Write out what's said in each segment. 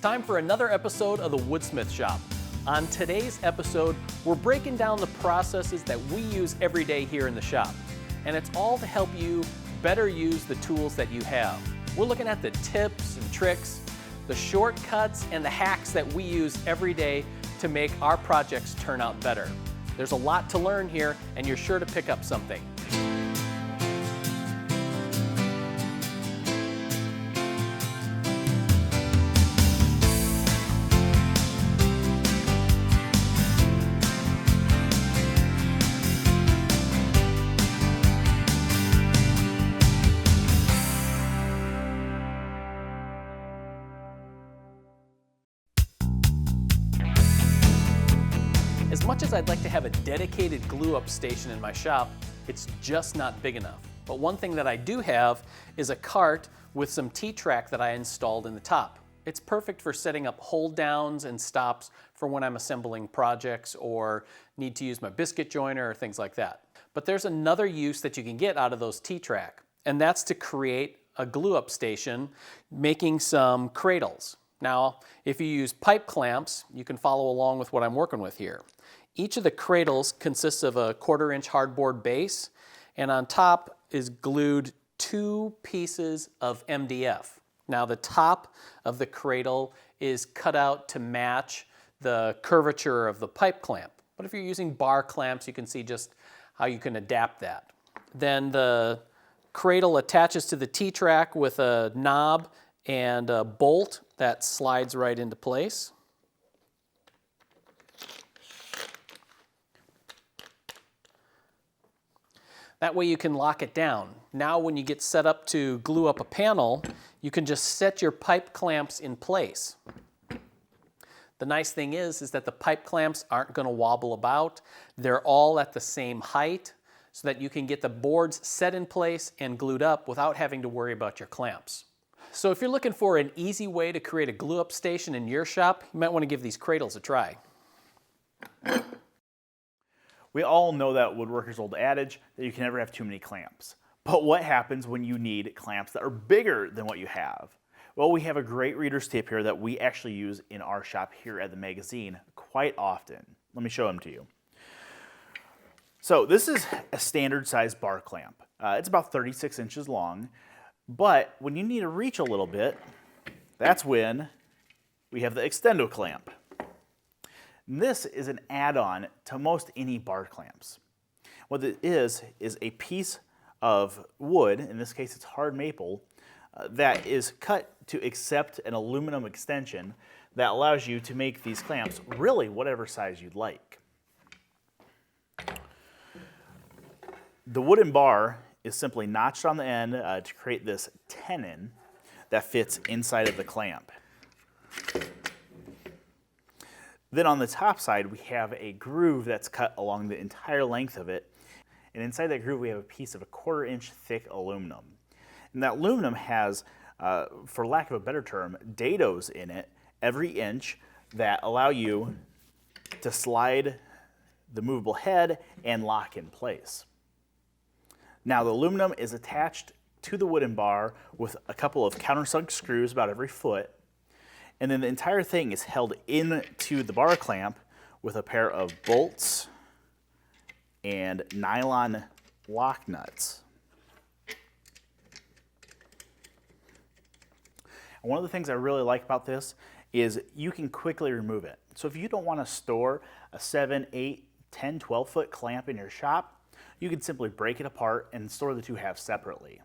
time for another episode of the Woodsmith Shop. On today's episode, we're breaking down the processes that we use every day here in the shop. And it's all to help you better use the tools that you have. We're looking at the tips and tricks, the shortcuts and the hacks that we use every day to make our projects turn out better. There's a lot to learn here, and you're sure to pick up something. As much as I'd like to have a dedicated glue-up station in my shop, it's just not big enough. But one thing that I do have is a cart with some T-track that I installed in the top. It's perfect for setting up hold downs and stops for when I'm assembling projects or need to use my biscuit joiner or things like that. But there's another use that you can get out of those T-track, and that's to create a glue-up station making some cradles. Now, if you use pipe clamps, you can follow along with what I'm working with here. Each of the cradles consists of a 1/4-inch hardboard base, and on top is glued 2 pieces of MDF. Now, the top of the cradle is cut out to match the curvature of the pipe clamp. But if you're using bar clamps, you can see just how you can adapt that. Then the cradle attaches to the T-track with a knob and a bolt that slides right into place. That way you can lock it down. Now when you get set up to glue up a panel, you can just set your pipe clamps in place. The nice thing is that the pipe clamps aren't going to wobble about. They're all at the same height so that you can get the boards set in place and glued up without having to worry about your clamps. So if you're looking for an easy way to create a glue-up station in your shop, you might want to give these cradles a try. We all know that woodworker's old adage that you can never have too many clamps. But what happens when you need clamps that are bigger than what you have? Well, we have a great reader's tip here that we actually use in our shop here at the magazine quite often. Let me show them to you. So this is a standard size bar clamp. It's about 36 inches long. But when you need to reach a little bit, that's when we have the extendo clamp. And this is an add-on to most any bar clamps. What it is a piece of wood, in this case it's hard maple, that is cut to accept an aluminum extension that allows you to make these clamps really whatever size you'd like. The wooden bar is simply notched on the end to create this tenon that fits inside of the clamp. Then on the top side, we have a groove that's cut along the entire length of it. And inside that groove, we have a piece of a 1/4-inch thick aluminum. And that aluminum has, for lack of a better term, dados in it every inch that allow you to slide the movable head and lock in place. Now the aluminum is attached to the wooden bar with a couple of countersunk screws about every foot, and then the entire thing is held into the bar clamp with a pair of bolts and nylon lock nuts. And one of the things I really like about this is you can quickly remove it. So if you don't want to store a 7, 8, 10, 12-foot clamp in your shop, you can simply break it apart and store the two halves separately.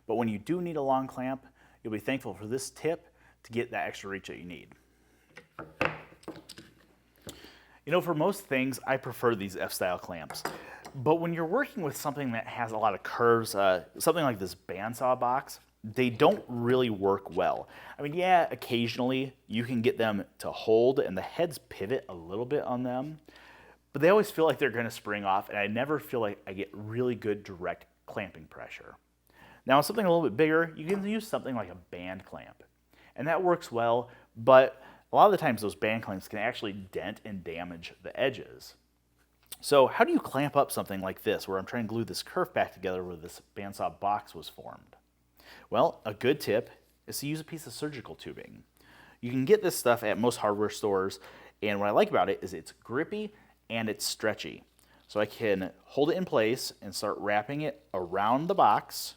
But when you do need a long clamp, you'll be thankful for this tip to get that extra reach that you need. You know, for most things, I prefer these F-style clamps. But when you're working with something that has a lot of curves, something like this bandsaw box, they don't really work well. I mean, yeah, occasionally you can get them to hold and the heads pivot a little bit on them, but they always feel like they're going to spring off, and I never feel like I get really good direct clamping pressure. Now, something a little bit bigger, you can use something like a band clamp, and that works well, but a lot of the times those band clamps can actually dent and damage the edges. So how do you clamp up something like this, where I'm trying to glue this kerf back together where this bandsaw box was formed? Well, a good tip is to use a piece of surgical tubing. You can get this stuff at most hardware stores, and what I like about it is it's grippy and it's stretchy. So I can hold it in place and start wrapping it around the box,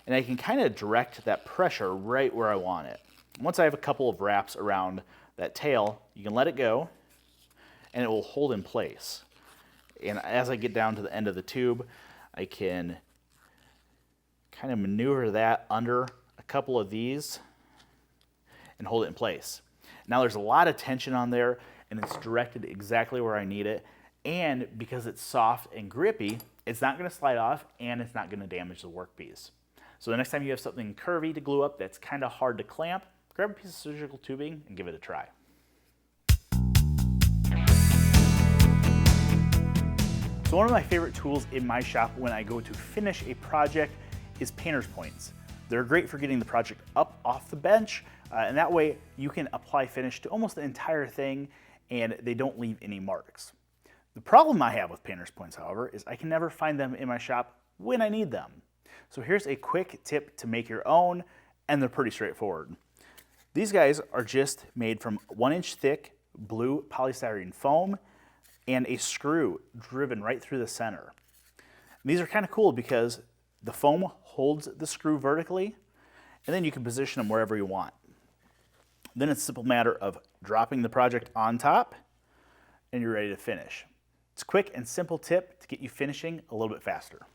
and I can kind of direct that pressure right where I want it. Once I have a couple of wraps around that tail, you can let it go, and it will hold in place. And as I get down to the end of the tube, I can kind of maneuver that under a couple of these and hold it in place. Now there's a lot of tension on there, and it's directed exactly where I need it. And because it's soft and grippy, it's not going to slide off, and it's not going to damage the workpiece. So the next time you have something curvy to glue up that's kind of hard to clamp, grab a piece of surgical tubing and give it a try. So one of my favorite tools in my shop when I go to finish a project is painter's points. They're great for getting the project up off the bench, and that way you can apply finish to almost the entire thing and they don't leave any marks. The problem I have with painter's points, however, is I can never find them in my shop when I need them. So here's a quick tip to make your own, and they're pretty straightforward. These guys are just made from 1-inch thick blue polystyrene foam and a screw driven right through the center. These are kind of cool because the foam holds the screw vertically, and then you can position them wherever you want. Then it's a simple matter of dropping the project on top, and you're ready to finish. It's a quick and simple tip to get you finishing a little bit faster.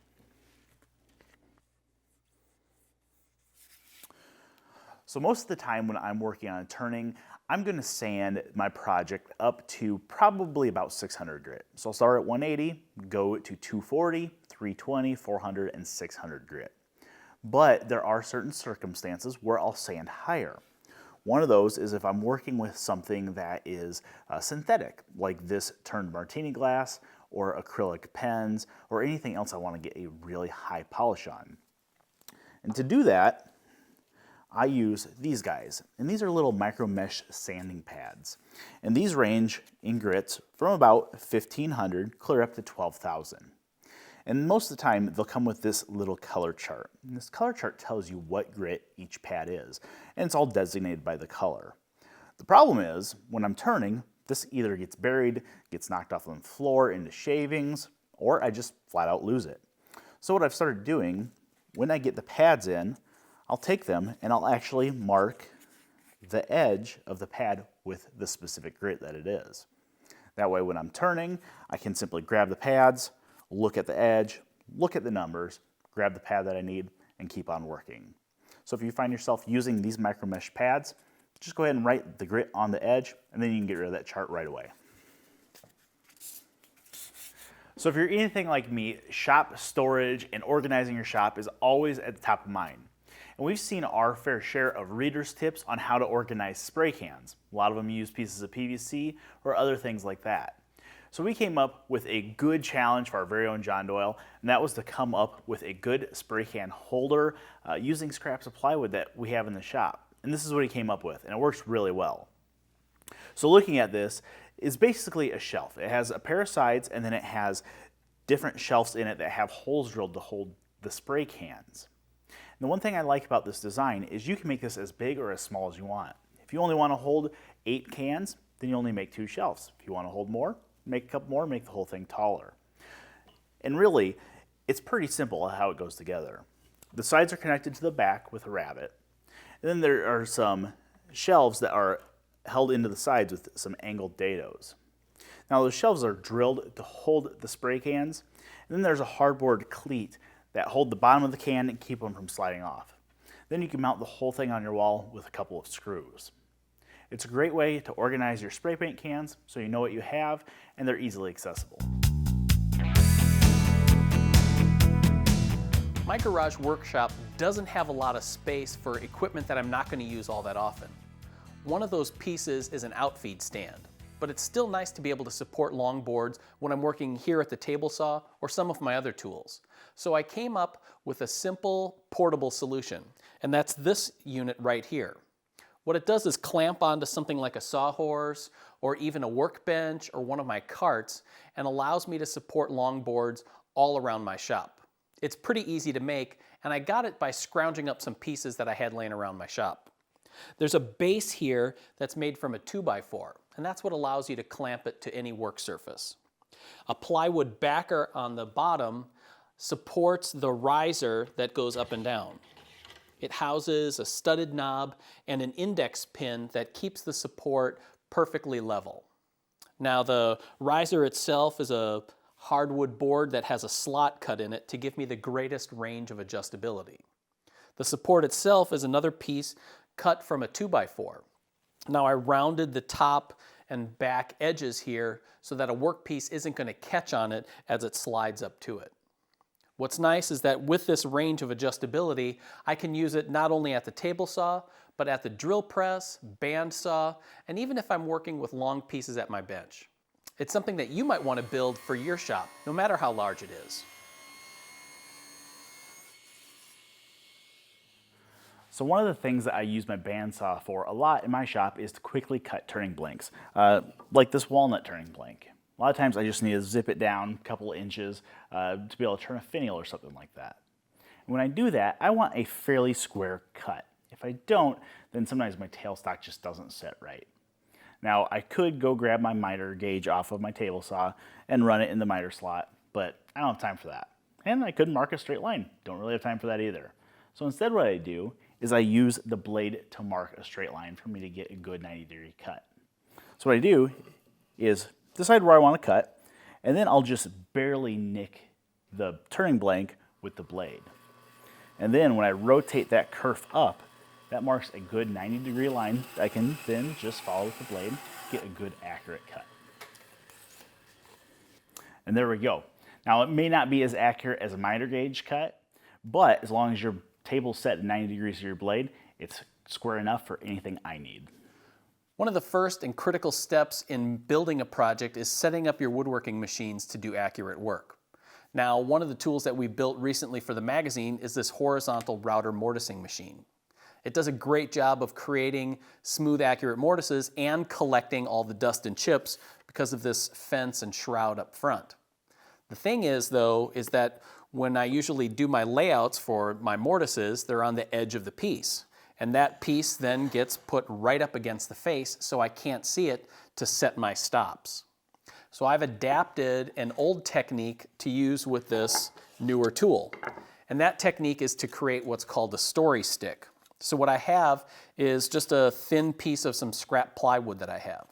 So most of the time when I'm working on a turning, I'm going to sand my project up to probably about 600 grit. So I'll start at 180, go to 240, 320, 400, and 600 grit. But there are certain circumstances where I'll sand higher. One of those is if I'm working with something that is synthetic, like this turned martini glass or acrylic pens or anything else I want to get a really high polish on. And to do that, I use these guys, and these are little micro mesh sanding pads. And these range in grits from about 1500 clear up to 12,000. And most of the time, they'll come with this little color chart. And this color chart tells you what grit each pad is, and it's all designated by the color. The problem is, when I'm turning, this either gets buried, gets knocked off on the floor into shavings, or I just flat out lose it. So what I've started doing, when I get the pads in, I'll take them and I'll actually mark the edge of the pad with the specific grit that it is. That way when I'm turning, I can simply grab the pads, look at the edge, look at the numbers, grab the pad that I need, and keep on working. So if you find yourself using these micro mesh pads, just go ahead and write the grit on the edge, and then you can get rid of that chart right away. So if you're anything like me, shop storage and organizing your shop is always at the top of mind. And we've seen our fair share of readers' tips on how to organize spray cans. A lot of them use pieces of PVC or other things like that. So we came up with a good challenge for our very own John Doyle, and that was to come up with a good spray can holder using scraps of plywood that we have in the shop. And this is what he came up with, and it works really well. So looking at this is basically a shelf. It has a pair of sides, and then it has different shelves in it that have holes drilled to hold the spray cans. And the one thing I like about this design is you can make this as big or as small as you want. If you only want to hold 8 cans, then you only make 2 shelves. If you want to hold more, make a couple more, make the whole thing taller. And really, it's pretty simple how it goes together. The sides are connected to the back with a rabbet. And then there are some shelves that are held into the sides with some angled dados. Now those shelves are drilled to hold the spray cans. And then there's a hardboard cleat that hold the bottom of the can and keep them from sliding off. Then you can mount the whole thing on your wall with a couple of screws. It's a great way to organize your spray paint cans so you know what you have and they're easily accessible. My garage workshop doesn't have a lot of space for equipment that I'm not going to use all that often. One of those pieces is an outfeed stand, but it's still nice to be able to support long boards when I'm working here at the table saw or some of my other tools. So I came up with a simple portable solution, and that's this unit right here. What it does is clamp onto something like a sawhorse or even a workbench or one of my carts and allows me to support long boards all around my shop. It's pretty easy to make, and I got it by scrounging up some pieces that I had laying around my shop. There's a base here that's made from a 2x4, and that's what allows you to clamp it to any work surface. A plywood backer on the bottom supports the riser that goes up and down. It houses a studded knob and an index pin that keeps the support perfectly level. Now the riser itself is a hardwood board that has a slot cut in it to give me the greatest range of adjustability. The support itself is another piece cut from a 2x4. Now I rounded the top and back edges here so that a workpiece isn't going to catch on it as it slides up to it. What's nice is that with this range of adjustability, I can use it not only at the table saw, but at the drill press, band saw, and even if I'm working with long pieces at my bench. It's something that you might want to build for your shop, no matter how large it is. So one of the things that I use my bandsaw for a lot in my shop is to quickly cut turning blanks, like this walnut turning blank. A lot of times I just need to zip it down a couple of inches to be able to turn a finial or something like that. And when I do that, I want a fairly square cut. If I don't, then sometimes my tailstock just doesn't set right. Now I could go grab my miter gauge off of my table saw and run it in the miter slot, but I don't have time for that. And I could mark a straight line. Don't really have time for that either. So instead what I do is I use the blade to mark a straight line for me to get a good 90-degree cut. So what I do is decide where I want to cut, and then I'll just barely nick the turning blank with the blade. And then when I rotate that kerf up, that marks a good 90-degree line that I can then just follow with the blade, get a good accurate cut. And there we go. Now it may not be as accurate as a miter gauge cut, but as long as your table's set at 90 degrees to your blade, it's square enough for anything I need. One of the first and critical steps in building a project is setting up your woodworking machines to do accurate work. Now, one of the tools that we built recently for the magazine is this horizontal router mortising machine. It does a great job of creating smooth, accurate mortises and collecting all the dust and chips because of this fence and shroud up front. The thing is, though, is that when I usually do my layouts for my mortises, they're on the edge of the piece. And that piece then gets put right up against the face so I can't see it to set my stops. So I've adapted an old technique to use with this newer tool. And that technique is to create what's called a story stick. So what I have is just a thin piece of some scrap plywood that I have.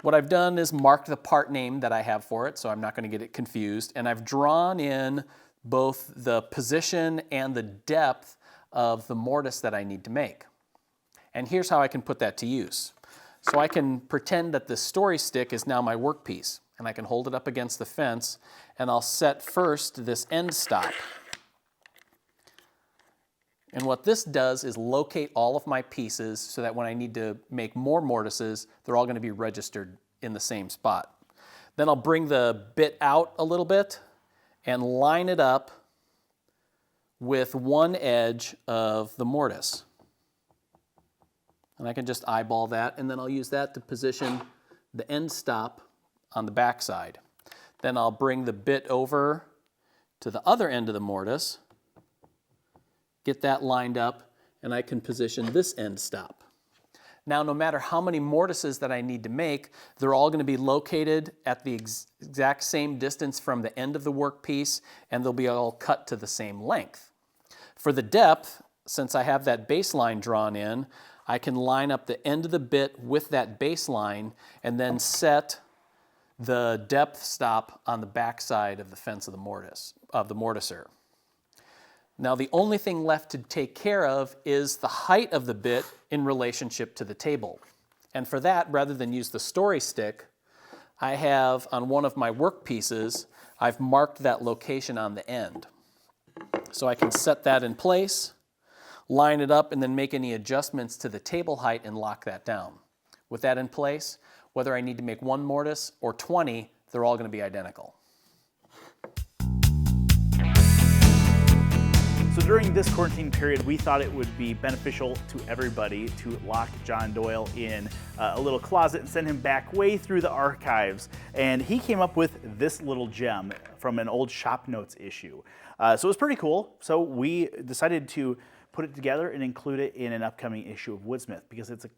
What I've done is marked the part name that I have for it, so I'm not going to get it confused, and I've drawn in both the position and the depth of the mortise that I need to make. And here's how I can put that to use. So I can pretend that this story stick is now my workpiece, and I can hold it up against the fence, and I'll set first this end stop. And what this does is locate all of my pieces so that when I need to make more mortises, they're all going to be registered in the same spot. Then I'll bring the bit out a little bit and line it up with one edge of the mortise. And I can just eyeball that, and then I'll use that to position the end stop on the back side. Then I'll bring the bit over to the other end of the mortise, get that lined up, and I can position this end stop. Now, no matter how many mortises that I need to make, they're all going to be located at the exact same distance from the end of the workpiece, and they'll be all cut to the same length. For the depth, since I have that baseline drawn in, I can line up the end of the bit with that baseline and then set the depth stop on the back side of the fence of the mortiser. Now the only thing left to take care of is the height of the bit in relationship to the table. And for that, rather than use the story stick, I have on one of my work pieces, I've marked that location on the end. So I can set that in place, line it up, and then make any adjustments to the table height and lock that down. With that in place, whether I need to make one mortise or 20, they're all going to be identical. So during this quarantine period, we thought it would be beneficial to everybody to lock John Doyle in a little closet and send him back way through the archives. And he came up with this little gem from an old shop notes issue. So it was pretty cool. So we decided to put it together and include it in an upcoming issue of Woodsmith because it's a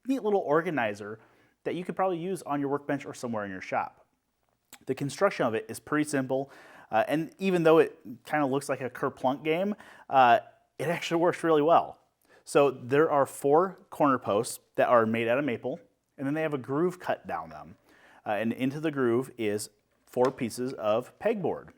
neat little organizer that you could probably use on your workbench or somewhere in your shop. The construction of it is pretty simple. And even though it kind of looks like a kerplunk game, it actually works really well. So there are 4 corner posts that are made out of maple, and then they have a groove cut down them. And into the groove is 4 pieces of pegboard.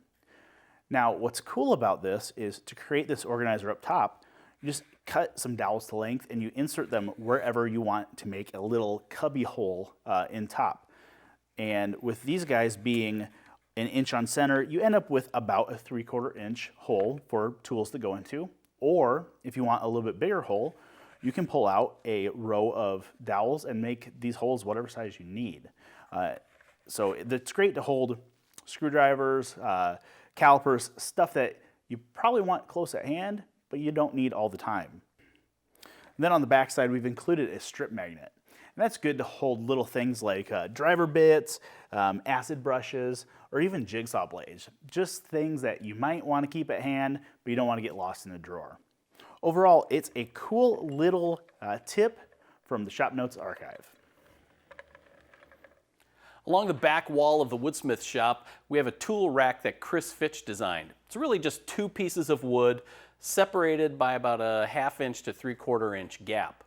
Now, what's cool about this is to create this organizer up top, you just cut some dowels to length and you insert them wherever you want to make a little cubby hole in top. And with these guys being an inch on center, you end up with about a 3/4 inch hole for tools to go into. Or if you want a little bit bigger hole, you can pull out a row of dowels and make these holes whatever size you need. So it's great to hold screwdrivers, calipers, stuff that you probably want close at hand, but you don't need all the time. And then on the back side, we've included a strip magnet. And that's good to hold little things like driver bits, acid brushes, or even jigsaw blades. Just things that you might want to keep at hand, but you don't want to get lost in a drawer. Overall, it's a cool little tip from the Shop Notes archive. Along the back wall of the Woodsmith Shop, we have a tool rack that Chris Fitch designed. It's really just 2 pieces of wood separated by about a 1/2 inch to 3/4 inch gap.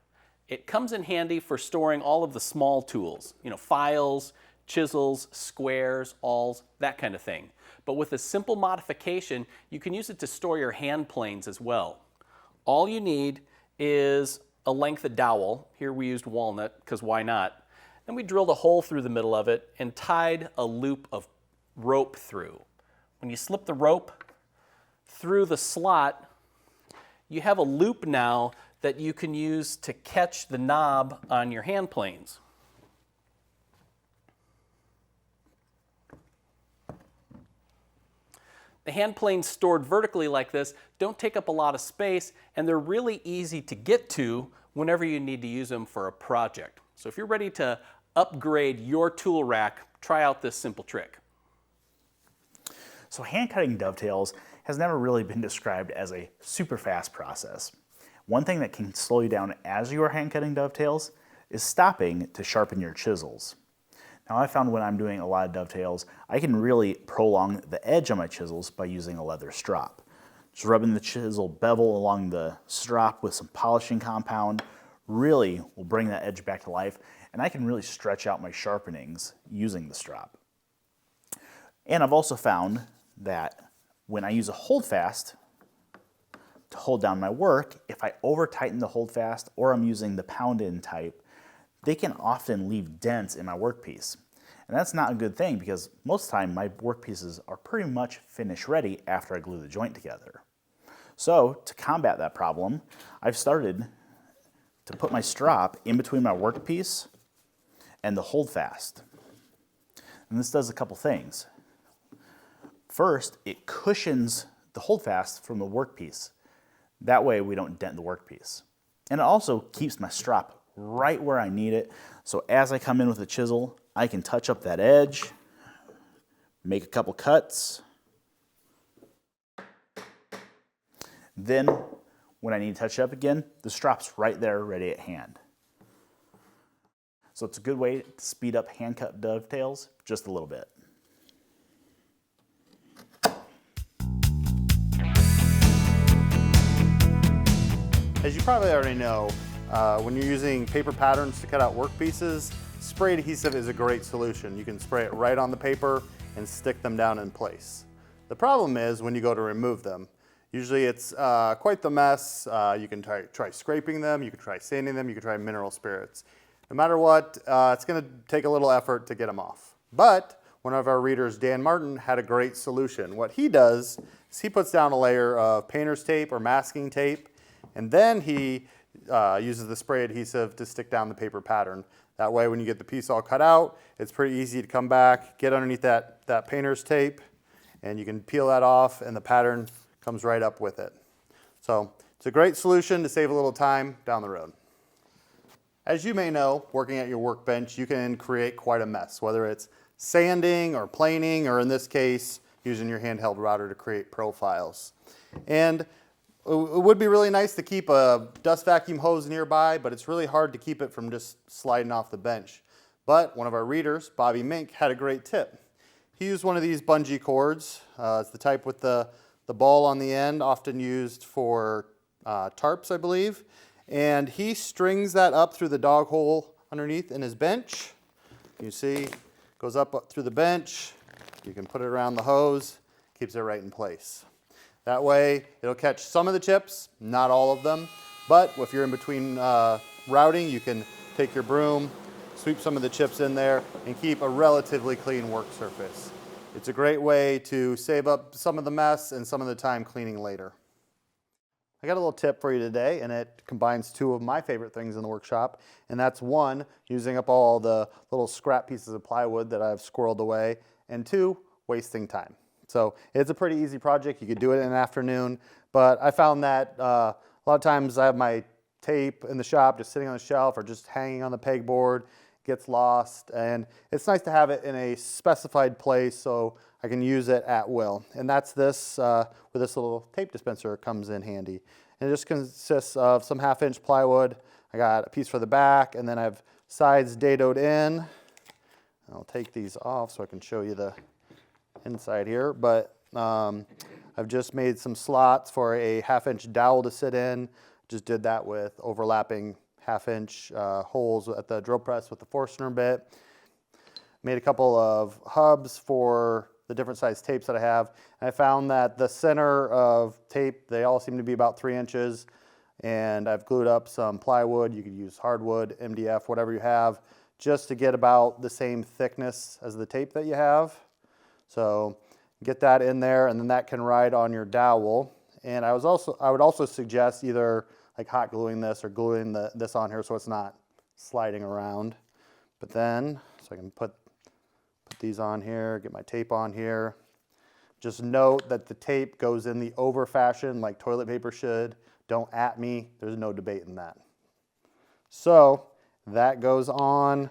It comes in handy for storing all of the small tools, files, chisels, squares, awls, that kind of thing. But with a simple modification, you can use it to store your hand planes as well. All you need is a length of dowel. Here we used walnut, because why not? Then we drilled a hole through the middle of it and tied a loop of rope through. When you slip the rope through the slot, you have a loop now that you can use to catch the knob on your hand planes. The hand planes stored vertically like this don't take up a lot of space, and they're really easy to get to whenever you need to use them for a project. So if you're ready to upgrade your tool rack, try out this simple trick. So hand cutting dovetails has never really been described as a super fast process. One thing that can slow you down as you are hand cutting dovetails is stopping to sharpen your chisels. Now I found when I'm doing a lot of dovetails, I can really prolong the edge on my chisels by using a leather strop. Just rubbing the chisel bevel along the strop with some polishing compound really will bring that edge back to life, and I can really stretch out my sharpenings using the strop. And I've also found that when I use a holdfast to hold down my work, if I over tighten the holdfast or I'm using the pound-in type, they can often leave dents in my workpiece. And that's not a good thing because most of the time my workpieces are pretty much finish ready after I glue the joint together. So to combat that problem, I've started to put my strop in between my workpiece and the holdfast. And this does a couple things. First, it cushions the holdfast from the workpiece. That way we don't dent the workpiece. And it also keeps my strop right where I need it. So as I come in with a chisel, I can touch up that edge, make a couple cuts. Then when I need to touch it up again, the strop's right there ready at hand. So it's a good way to speed up hand cut dovetails just a little bit. As you probably already know, when you're using paper patterns to cut out workpieces, spray adhesive is a great solution. You can spray it right on the paper and stick them down in place. The problem is when you go to remove them. Usually it's quite the mess. You can try scraping them, you can try sanding them, you can try mineral spirits. No matter what, it's going to take a little effort to get them off. But one of our readers, Dan Martin, had a great solution. What he does is he puts down a layer of painter's tape or masking tape, and then he uses the spray adhesive to stick down the paper pattern. That way when you get the piece all cut out, it's pretty easy to come back, get underneath that painter's tape, and you can peel that off and the pattern comes right up with it. So it's a great solution to save a little time down the road. As you may know, working at your workbench, you can create quite a mess, whether it's sanding or planing, or in this case, using your handheld router to create profiles. And it would be really nice to keep a dust vacuum hose nearby, but it's really hard to keep it from just sliding off the bench. But one of our readers, Bobby Mink, had a great tip. He used one of these bungee cords. It's the type with the ball on the end, often used for tarps, I believe. And he strings that up through the dog hole underneath in his bench. You see, goes up through the bench. You can put it around the hose, keeps it right in place. That way, it'll catch some of the chips, not all of them. But if you're in between routing, you can take your broom, sweep some of the chips in there, and keep a relatively clean work surface. It's a great way to save up some of the mess and some of the time cleaning later. I got a little tip for you today, and it combines two of my favorite things in the workshop, and that's one, using up all the little scrap pieces of plywood that I've squirreled away, and two, wasting time. So it's a pretty easy project. You could do it in an afternoon, but I found that a lot of times I have my tape in the shop just sitting on the shelf or just hanging on the pegboard, gets lost, and it's nice to have it in a specified place so I can use it at will. And that's this, where this little tape dispenser comes in handy. And it just consists of some 1/2-inch plywood. I got a piece for the back, and then I have sides dadoed in. I'll take these off so I can show you the inside here, but I've just made some slots for a 1/2-inch dowel to sit in. Just did that with overlapping 1/2-inch holes at the drill press with the Forstner bit. Made a couple of hubs for the different size tapes that I have. And I found that the center of tape, they all seem to be about 3 inches. And I've glued up some plywood. You could use hardwood, MDF, whatever you have, just to get about the same thickness as the tape that you have. So get that in there, and then that can ride on your dowel. And I would also suggest either like hot gluing this or gluing this on here so it's not sliding around. But then, so I can put these on here, get my tape on here. Just note that the tape goes in the over fashion like toilet paper should. Don't at me, there's no debate in that. So that goes on.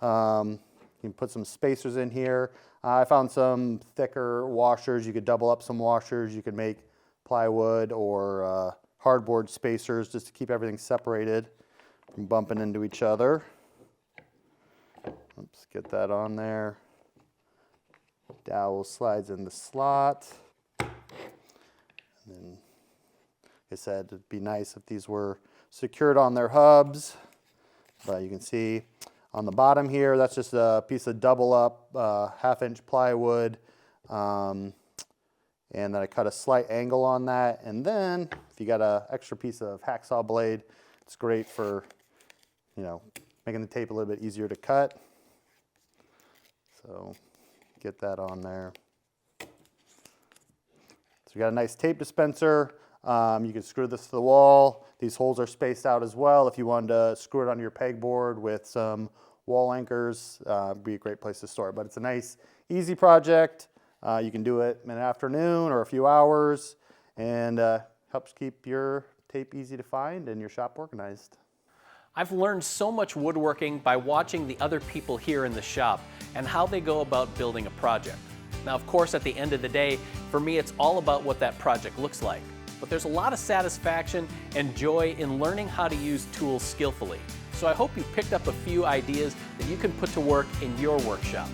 You can put some spacers in here. I found some thicker washers. You could double up some washers. You could make plywood or hardboard spacers just to keep everything separated from bumping into each other. Oops, get that on there. Dowel slides in the slot. And then, like I said, it'd be nice if these were secured on their hubs. But you can see on the bottom here, that's just a piece of double up 1/2-inch plywood. And then I cut a slight angle on that. And then if you got an extra piece of hacksaw blade, it's great for, making the tape a little bit easier to cut. So get that on there. So we got a nice tape dispenser. You can screw this to the wall. These holes are spaced out as well. If you wanted to screw it onto your pegboard with some wall anchors, it'd be a great place to store it. But it's a nice, easy project. You can do it in an afternoon or a few hours, and helps keep your tape easy to find and your shop organized. I've learned so much woodworking by watching the other people here in the shop and how they go about building a project. Now, of course, at the end of the day, for me, it's all about what that project looks like. But there's a lot of satisfaction and joy in learning how to use tools skillfully. So I hope you picked up a few ideas that you can put to work in your workshop.